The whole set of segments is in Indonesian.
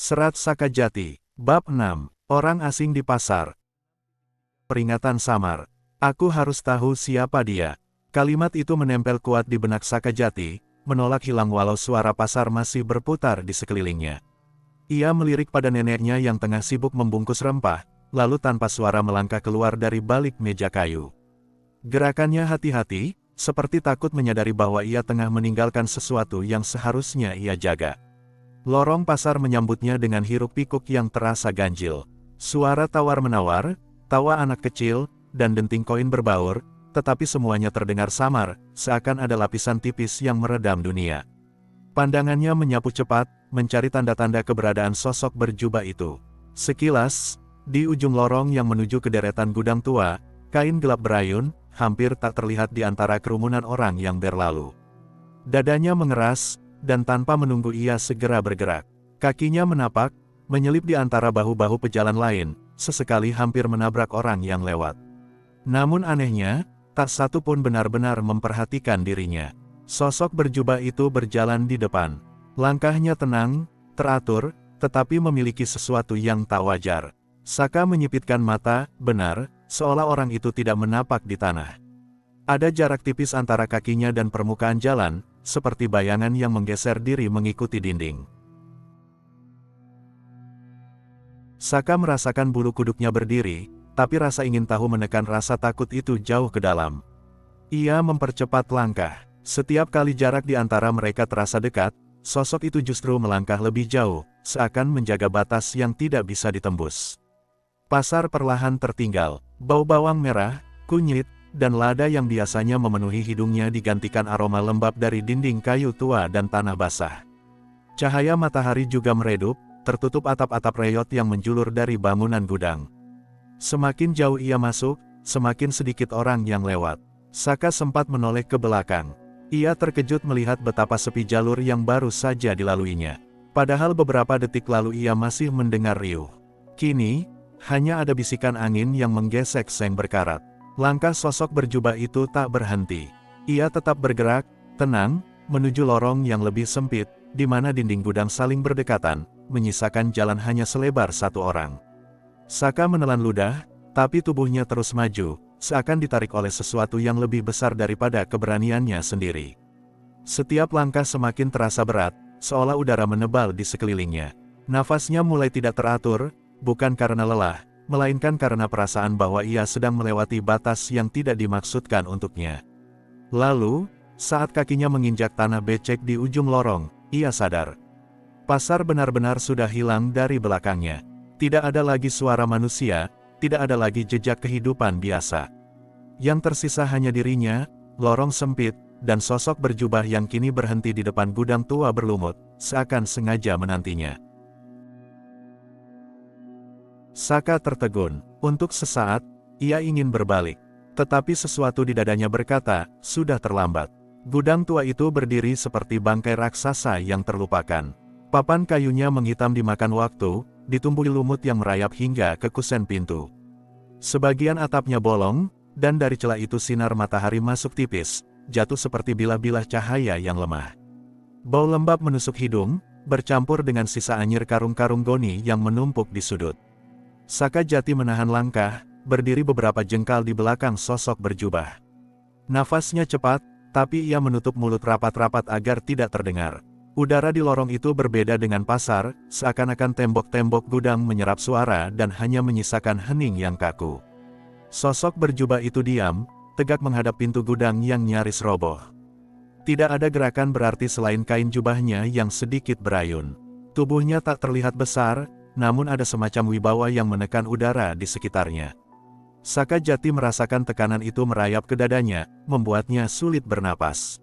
Serat Sakajati, Bab 6, Orang Asing di Pasar. Peringatan samar. Aku harus tahu siapa dia. Kalimat itu menempel kuat di benak Sakajati, menolak hilang walau suara pasar masih berputar di sekelilingnya. Ia melirik pada neneknya yang tengah sibuk membungkus rempah, lalu tanpa suara melangkah keluar dari balik meja kayu. Gerakannya hati-hati, seperti takut menyadari bahwa ia tengah meninggalkan sesuatu yang seharusnya ia jaga. Lorong pasar menyambutnya dengan hiruk-pikuk yang terasa ganjil. Suara tawar-menawar, tawa anak kecil, dan denting koin berbaur, tetapi semuanya terdengar samar, seakan ada lapisan tipis yang meredam dunia. Pandangannya menyapu cepat, mencari tanda-tanda keberadaan sosok berjubah itu. Sekilas, di ujung lorong yang menuju ke deretan gudang tua, kain gelap berayun, hampir tak terlihat di antara kerumunan orang yang berlalu. Dadanya mengeras, dan tanpa menunggu ia segera bergerak. Kakinya menapak, menyelip di antara bahu-bahu pejalan lain, sesekali hampir menabrak orang yang lewat. Namun anehnya, tak satu pun benar-benar memperhatikan dirinya. Sosok berjubah itu berjalan di depan. Langkahnya tenang, teratur, tetapi memiliki sesuatu yang tak wajar. Saka menyipitkan mata, benar, seolah orang itu tidak menapak di tanah. Ada jarak tipis antara kakinya dan permukaan jalan, seperti bayangan yang menggeser diri mengikuti dinding. Saka merasakan bulu kuduknya berdiri, tapi rasa ingin tahu menekan rasa takut itu jauh ke dalam. Ia mempercepat langkah. Setiap kali jarak di antara mereka terasa dekat, sosok itu justru melangkah lebih jauh, seakan menjaga batas yang tidak bisa ditembus. Pasar perlahan tertinggal. Bau bawang merah, kunyit, dan lada yang biasanya memenuhi hidungnya digantikan aroma lembab dari dinding kayu tua dan tanah basah. Cahaya matahari juga meredup, tertutup atap-atap reyot yang menjulur dari bangunan gudang. Semakin jauh ia masuk, semakin sedikit orang yang lewat. Saka sempat menoleh ke belakang. Ia terkejut melihat betapa sepi jalur yang baru saja dilaluinya. Padahal beberapa detik lalu ia masih mendengar riuh. Kini, hanya ada bisikan angin yang menggesek seng berkarat. Langkah sosok berjubah itu tak berhenti. Ia tetap bergerak, tenang, menuju lorong yang lebih sempit, di mana dinding gudang saling berdekatan, menyisakan jalan hanya selebar satu orang. Saka menelan ludah, tapi tubuhnya terus maju, seakan ditarik oleh sesuatu yang lebih besar daripada keberaniannya sendiri. Setiap langkah semakin terasa berat, seolah udara menebal di sekelilingnya. Nafasnya mulai tidak teratur, bukan karena lelah, melainkan karena perasaan bahwa ia sedang melewati batas yang tidak dimaksudkan untuknya. Lalu, saat kakinya menginjak tanah becek di ujung lorong, ia sadar. Pasar benar-benar sudah hilang dari belakangnya. Tidak ada lagi suara manusia, tidak ada lagi jejak kehidupan biasa. Yang tersisa hanya dirinya, lorong sempit, dan sosok berjubah yang kini berhenti di depan gudang tua berlumut, seakan sengaja menantinya. Saka tertegun. Untuk sesaat, ia ingin berbalik. Tetapi sesuatu di dadanya berkata, sudah terlambat. Gudang tua itu berdiri seperti bangkai raksasa yang terlupakan. Papan kayunya menghitam dimakan waktu, ditumbuhi lumut yang merayap hingga ke kusen pintu. Sebagian atapnya bolong, dan dari celah itu sinar matahari masuk tipis, jatuh seperti bilah-bilah cahaya yang lemah. Bau lembab menusuk hidung, bercampur dengan sisa anyir karung-karung goni yang menumpuk di sudut. Sakajati menahan langkah, berdiri beberapa jengkal di belakang sosok berjubah. Nafasnya cepat, tapi ia menutup mulut rapat-rapat agar tidak terdengar. Udara di lorong itu berbeda dengan pasar, seakan-akan tembok-tembok gudang menyerap suara dan hanya menyisakan hening yang kaku. Sosok berjubah itu diam, tegak menghadap pintu gudang yang nyaris roboh. Tidak ada gerakan berarti selain kain jubahnya yang sedikit berayun. Tubuhnya tak terlihat besar, namun ada semacam wibawa yang menekan udara di sekitarnya. Sakajati merasakan tekanan itu merayap ke dadanya, membuatnya sulit bernapas.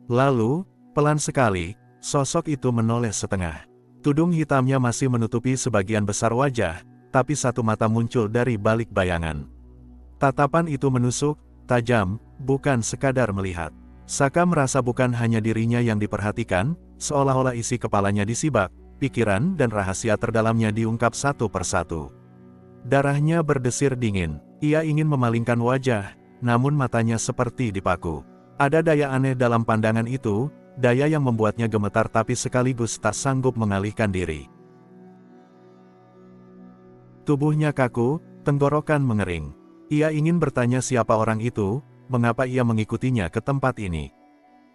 Lalu, pelan sekali, sosok itu menoleh setengah. Tudung hitamnya masih menutupi sebagian besar wajah, tapi satu mata muncul dari balik bayangan. Tatapan itu menusuk, tajam, bukan sekadar melihat. Saka merasa bukan hanya dirinya yang diperhatikan, seolah-olah isi kepalanya disibak. Pikiran dan rahasia terdalamnya diungkap satu persatu. Darahnya berdesir dingin. Ia ingin memalingkan wajah, namun matanya seperti dipaku. Ada daya aneh dalam pandangan itu, daya yang membuatnya gemetar tapi sekaligus tak sanggup mengalihkan diri. Tubuhnya kaku, tenggorokan mengering. Ia ingin bertanya siapa orang itu, mengapa ia mengikutinya ke tempat ini.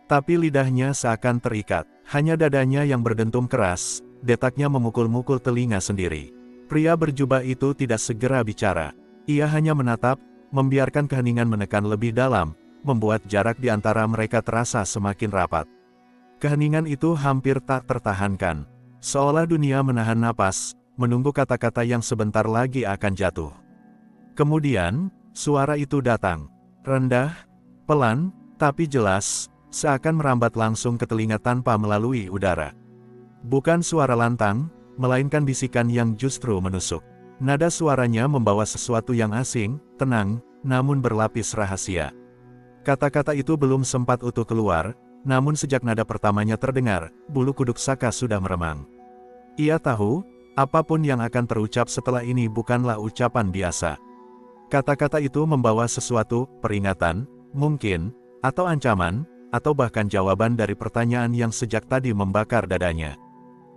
Tapi lidahnya seakan terikat, hanya dadanya yang berdentum keras, detaknya memukul-mukul telinga sendiri. Pria berjubah itu tidak segera bicara. Ia hanya menatap, membiarkan keheningan menekan lebih dalam, membuat jarak di antara mereka terasa semakin rapat. Keheningan itu hampir tak tertahankan. Seolah dunia menahan napas, menunggu kata-kata yang sebentar lagi akan jatuh. Kemudian, suara itu datang. Rendah, pelan, tapi jelas, seakan merambat langsung ke telinga tanpa melalui udara. Bukan suara lantang, melainkan bisikan yang justru menusuk. Nada suaranya membawa sesuatu yang asing, tenang, namun berlapis rahasia. Kata-kata itu belum sempat utuh keluar, namun sejak nada pertamanya terdengar, bulu kuduk Saka sudah meremang. Ia tahu, apapun yang akan terucap setelah ini bukanlah ucapan biasa. Kata-kata itu membawa sesuatu, peringatan, mungkin, atau ancaman, atau bahkan jawaban dari pertanyaan yang sejak tadi membakar dadanya.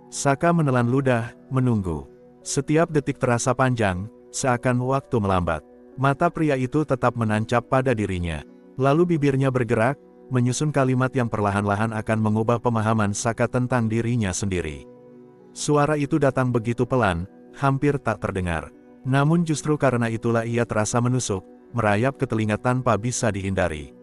Saka menelan ludah, menunggu. Setiap detik terasa panjang, seakan waktu melambat. Mata pria itu tetap menancap pada dirinya. Lalu bibirnya bergerak, menyusun kalimat yang perlahan-lahan akan mengubah pemahaman Saka tentang dirinya sendiri. Suara itu datang begitu pelan, hampir tak terdengar. Namun justru karena itulah ia terasa menusuk, merayap ke telinga tanpa bisa dihindari.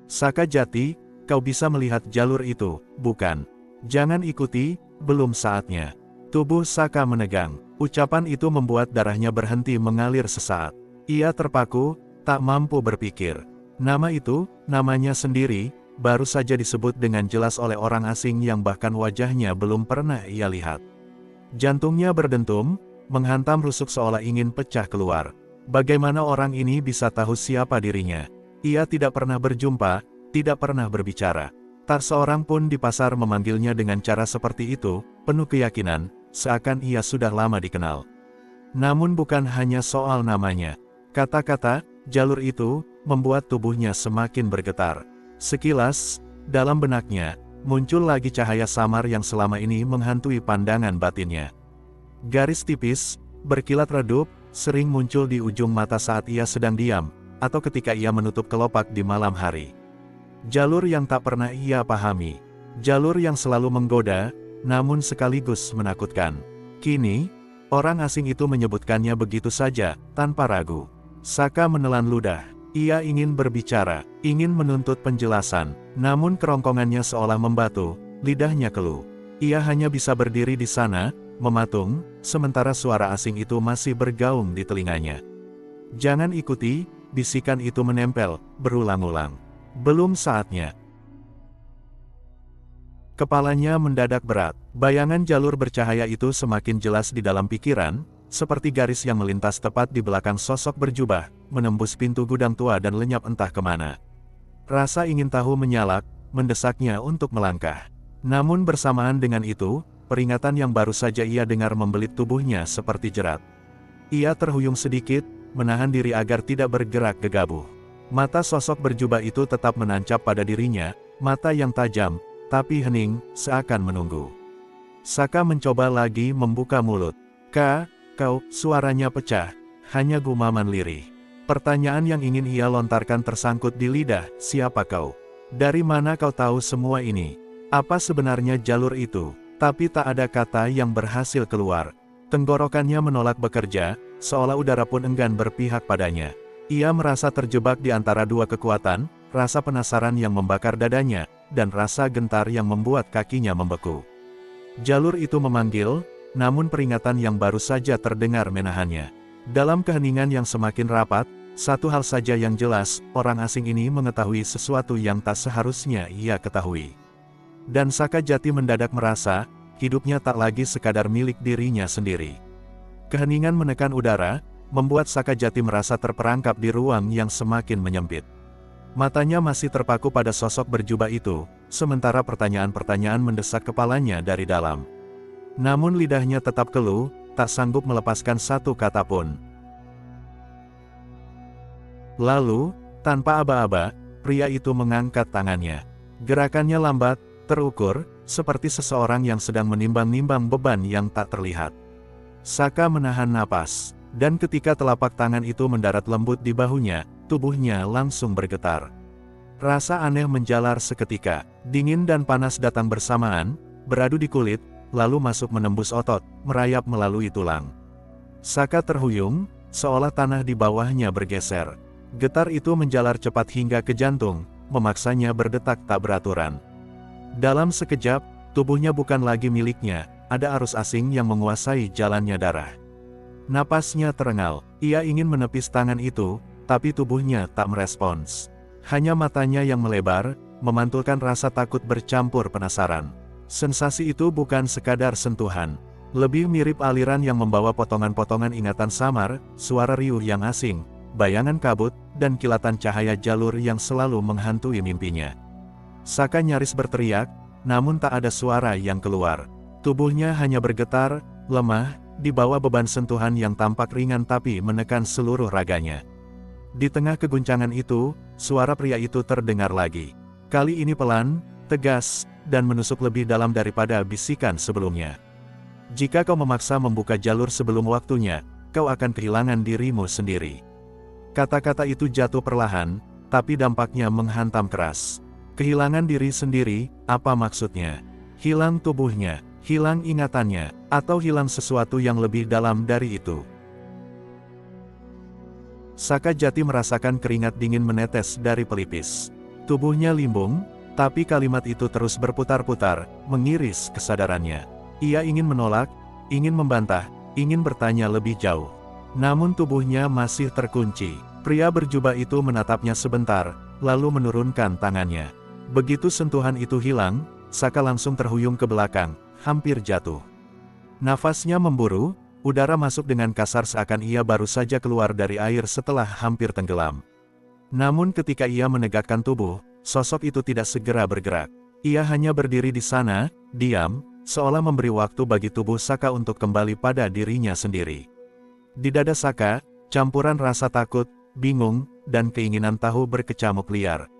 Saka Jati, kau bisa melihat jalur itu, bukan? Jangan ikuti, belum saatnya. Tubuh Saka menegang. Ucapan itu membuat darahnya berhenti mengalir sesaat. Ia terpaku, tak mampu berpikir. Nama itu, namanya sendiri, baru saja disebut dengan jelas oleh orang asing yang bahkan wajahnya belum pernah ia lihat. Jantungnya berdentum, menghantam rusuk seolah ingin pecah keluar. Bagaimana orang ini bisa tahu siapa dirinya? Ia tidak pernah berjumpa, tidak pernah berbicara. Tak seorang pun di pasar memanggilnya dengan cara seperti itu, penuh keyakinan, seakan ia sudah lama dikenal. Namun bukan hanya soal namanya. Kata-kata, jalur itu, membuat tubuhnya semakin bergetar. Sekilas, dalam benaknya, muncul lagi cahaya samar yang selama ini menghantui pandangan batinnya. Garis tipis, berkilat redup, sering muncul di ujung mata saat ia sedang diam, atau ketika ia menutup kelopak di malam hari. Jalur yang tak pernah ia pahami. Jalur yang selalu menggoda, namun sekaligus menakutkan. Kini, orang asing itu menyebutkannya begitu saja, tanpa ragu. Saka menelan ludah. Ia ingin berbicara, ingin menuntut penjelasan, namun kerongkongannya seolah membatu, lidahnya keluh. Ia hanya bisa berdiri di sana, mematung, sementara suara asing itu masih bergaung di telinganya. Jangan ikuti, bisikan itu menempel, berulang-ulang. Belum saatnya. Kepalanya mendadak berat. Bayangan jalur bercahaya itu semakin jelas di dalam pikiran, seperti garis yang melintas tepat di belakang sosok berjubah, menembus pintu gudang tua dan lenyap entah kemana. Rasa ingin tahu menyalak, mendesaknya untuk melangkah. Namun bersamaan dengan itu, peringatan yang baru saja ia dengar membelit tubuhnya seperti jerat. Ia terhuyung sedikit, menahan diri agar tidak bergerak gegabah. Mata sosok berjubah itu tetap menancap pada dirinya, mata yang tajam, tapi hening, seakan menunggu. Saka mencoba lagi membuka mulut. Kau, suaranya pecah, hanya gumaman lirih. Pertanyaan yang ingin ia lontarkan tersangkut di lidah, siapa kau? Dari mana kau tahu semua ini? Apa sebenarnya jalur itu? Tapi tak ada kata yang berhasil keluar. Tenggorokannya menolak bekerja, seolah udara pun enggan berpihak padanya. Ia merasa terjebak di antara dua kekuatan, rasa penasaran yang membakar dadanya, dan rasa gentar yang membuat kakinya membeku. Jalur itu memanggil, namun peringatan yang baru saja terdengar menahannya. Dalam keheningan yang semakin rapat, satu hal saja yang jelas, orang asing ini mengetahui sesuatu yang tak seharusnya ia ketahui. Dan Saka Jati mendadak merasa, hidupnya tak lagi sekadar milik dirinya sendiri. Keheningan menekan udara, membuat Saka Jati merasa terperangkap di ruang yang semakin menyempit. Matanya masih terpaku pada sosok berjubah itu, sementara pertanyaan-pertanyaan mendesak kepalanya dari dalam. Namun lidahnya tetap keluh, tak sanggup melepaskan satu kata pun. Lalu, tanpa aba-aba, pria itu mengangkat tangannya. Gerakannya lambat, terukur, seperti seseorang yang sedang menimbang-nimbang beban yang tak terlihat. Saka menahan napas, dan ketika telapak tangan itu mendarat lembut di bahunya, tubuhnya langsung bergetar. Rasa aneh menjalar seketika, dingin dan panas datang bersamaan, beradu di kulit, lalu masuk menembus otot, merayap melalui tulang. Saka terhuyung, seolah tanah di bawahnya bergeser. Getar itu menjalar cepat hingga ke jantung, memaksanya berdetak tak beraturan. Dalam sekejap, tubuhnya bukan lagi miliknya, ada arus asing yang menguasai jalannya darah. Napasnya terengal, ia ingin menepis tangan itu, tapi tubuhnya tak merespons. Hanya matanya yang melebar, memantulkan rasa takut bercampur penasaran. Sensasi itu bukan sekadar sentuhan. Lebih mirip aliran yang membawa potongan-potongan ingatan samar, suara riuh yang asing, bayangan kabut, dan kilatan cahaya jalur yang selalu menghantui mimpinya. Saka nyaris berteriak, namun tak ada suara yang keluar. Tubuhnya hanya bergetar, lemah, di bawah beban sentuhan yang tampak ringan tapi menekan seluruh raganya. Di tengah keguncangan itu, suara pria itu terdengar lagi. Kali ini pelan, tegas, dan menusuk lebih dalam daripada bisikan sebelumnya. Jika kau memaksa membuka jalur sebelum waktunya, kau akan kehilangan dirimu sendiri. Kata-kata itu jatuh perlahan, tapi dampaknya menghantam keras. Kehilangan diri sendiri, apa maksudnya? Hilang tubuhnya, hilang ingatannya, atau hilang sesuatu yang lebih dalam dari itu? Saka Jati merasakan keringat dingin menetes dari pelipis. Tubuhnya limbung, tapi kalimat itu terus berputar-putar, mengiris kesadarannya. Ia ingin menolak, ingin membantah, ingin bertanya lebih jauh. Namun tubuhnya masih terkunci. Pria berjubah itu menatapnya sebentar, lalu menurunkan tangannya. Begitu sentuhan itu hilang, Saka langsung terhuyung ke belakang, hampir jatuh. Nafasnya memburu, udara masuk dengan kasar seakan ia baru saja keluar dari air setelah hampir tenggelam. Namun ketika ia menegakkan tubuh, sosok itu tidak segera bergerak. Ia hanya berdiri di sana, diam, seolah memberi waktu bagi tubuh Saka untuk kembali pada dirinya sendiri. Di dada Saka, campuran rasa takut, bingung, dan keinginan tahu berkecamuk liar.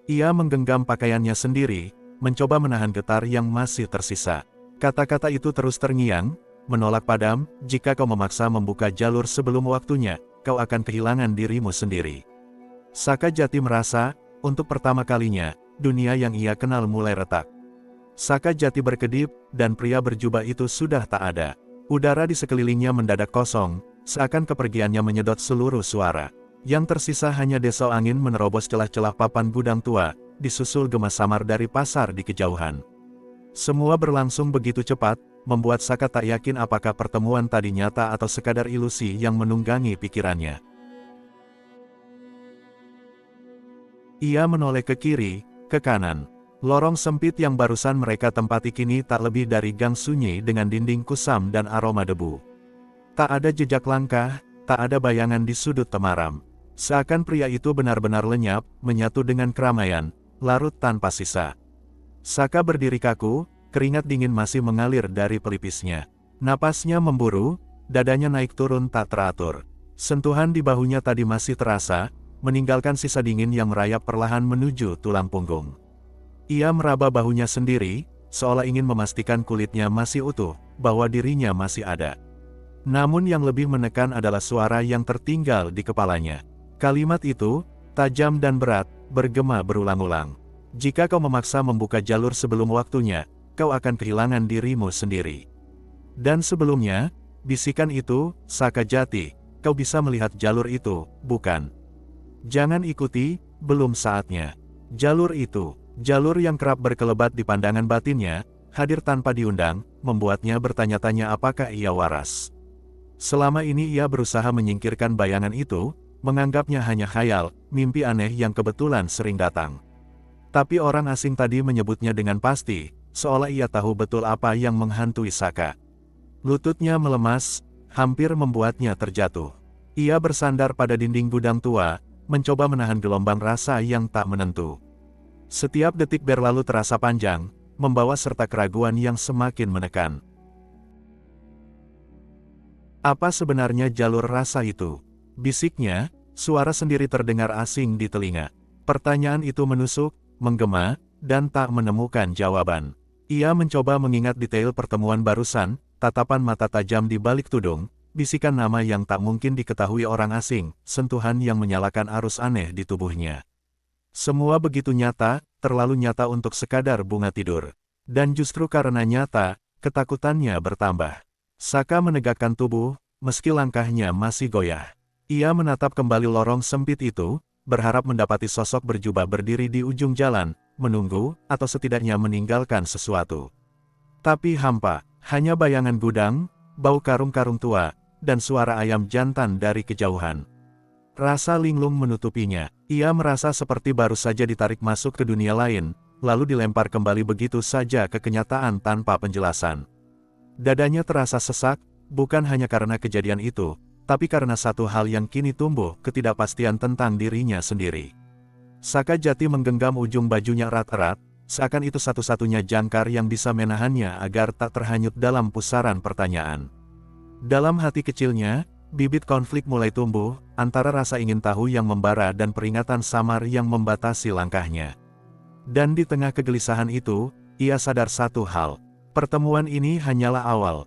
Ia menggenggam pakaiannya sendiri, mencoba menahan getar yang masih tersisa. Kata-kata itu terus terngiang, menolak padam, jika kau memaksa membuka jalur sebelum waktunya, kau akan kehilangan dirimu sendiri. Saka Jati merasa, untuk pertama kalinya, dunia yang ia kenal mulai retak. Saka Jati berkedip, dan pria berjubah itu sudah tak ada. Udara di sekelilingnya mendadak kosong, seakan kepergiannya menyedot seluruh suara. Yang tersisa hanya desau angin menerobos celah-celah papan gudang tua, disusul gema samar dari pasar di kejauhan. Semua berlangsung begitu cepat, membuat Saka tak yakin apakah pertemuan tadi nyata atau sekadar ilusi yang menunggangi pikirannya. Ia menoleh ke kiri, ke kanan. Lorong sempit yang barusan mereka tempati kini tak lebih dari gang sunyi dengan dinding kusam dan aroma debu. Tak ada jejak langkah, tak ada bayangan di sudut temaram. Seakan pria itu benar-benar lenyap, menyatu dengan keramaian, larut tanpa sisa. Saka berdiri kaku, keringat dingin masih mengalir dari pelipisnya. Napasnya memburu, dadanya naik turun tak teratur. Sentuhan di bahunya tadi masih terasa, meninggalkan sisa dingin yang merayap perlahan menuju tulang punggung. Ia meraba bahunya sendiri, seolah ingin memastikan kulitnya masih utuh, bahwa dirinya masih ada. Namun yang lebih menekan adalah suara yang tertinggal di kepalanya. Kalimat itu, tajam dan berat, bergema berulang-ulang. Jika kau memaksa membuka jalur sebelum waktunya, kau akan kehilangan dirimu sendiri. Dan sebelumnya, bisikan itu, Saka Jati, kau bisa melihat jalur itu, bukan? Jangan ikuti, belum saatnya. Jalur itu, jalur yang kerap berkelebat di pandangan batinnya, hadir tanpa diundang, membuatnya bertanya-tanya apakah ia waras. Selama ini ia berusaha menyingkirkan bayangan itu, menganggapnya hanya khayal, mimpi aneh yang kebetulan sering datang. Tapi orang asing tadi menyebutnya dengan pasti, seolah ia tahu betul apa yang menghantui Saka. Lututnya melemas, hampir membuatnya terjatuh. Ia bersandar pada dinding gudang tua, mencoba menahan gelombang rasa yang tak menentu. Setiap detik berlalu terasa panjang, membawa serta keraguan yang semakin menekan. Apa sebenarnya jalur rasa itu? Bisiknya, suara sendiri terdengar asing di telinga. Pertanyaan itu menusuk, menggema, dan tak menemukan jawaban. Ia mencoba mengingat detail pertemuan barusan, tatapan mata tajam di balik tudung, bisikan nama yang tak mungkin diketahui orang asing, sentuhan yang menyalakan arus aneh di tubuhnya. Semua begitu nyata, terlalu nyata untuk sekadar bunga tidur. Dan justru karena nyata, ketakutannya bertambah. Saka menegakkan tubuh, meski langkahnya masih goyah. Ia menatap kembali lorong sempit itu, berharap mendapati sosok berjubah berdiri di ujung jalan, menunggu, atau setidaknya meninggalkan sesuatu. Tapi hampa, hanya bayangan gudang, bau karung-karung tua, dan suara ayam jantan dari kejauhan. Rasa linglung menutupinya. Ia merasa seperti baru saja ditarik masuk ke dunia lain, lalu dilempar kembali begitu saja ke kenyataan tanpa penjelasan. Dadanya terasa sesak, bukan hanya karena kejadian itu, tapi karena satu hal yang kini tumbuh, ketidakpastian tentang dirinya sendiri. Saka Jati menggenggam ujung bajunya erat-erat, seakan itu satu-satunya jangkar yang bisa menahannya agar tak terhanyut dalam pusaran pertanyaan. Dalam hati kecilnya, bibit konflik mulai tumbuh, antara rasa ingin tahu yang membara dan peringatan samar yang membatasi langkahnya. Dan di tengah kegelisahan itu, ia sadar satu hal. Pertemuan ini hanyalah awal,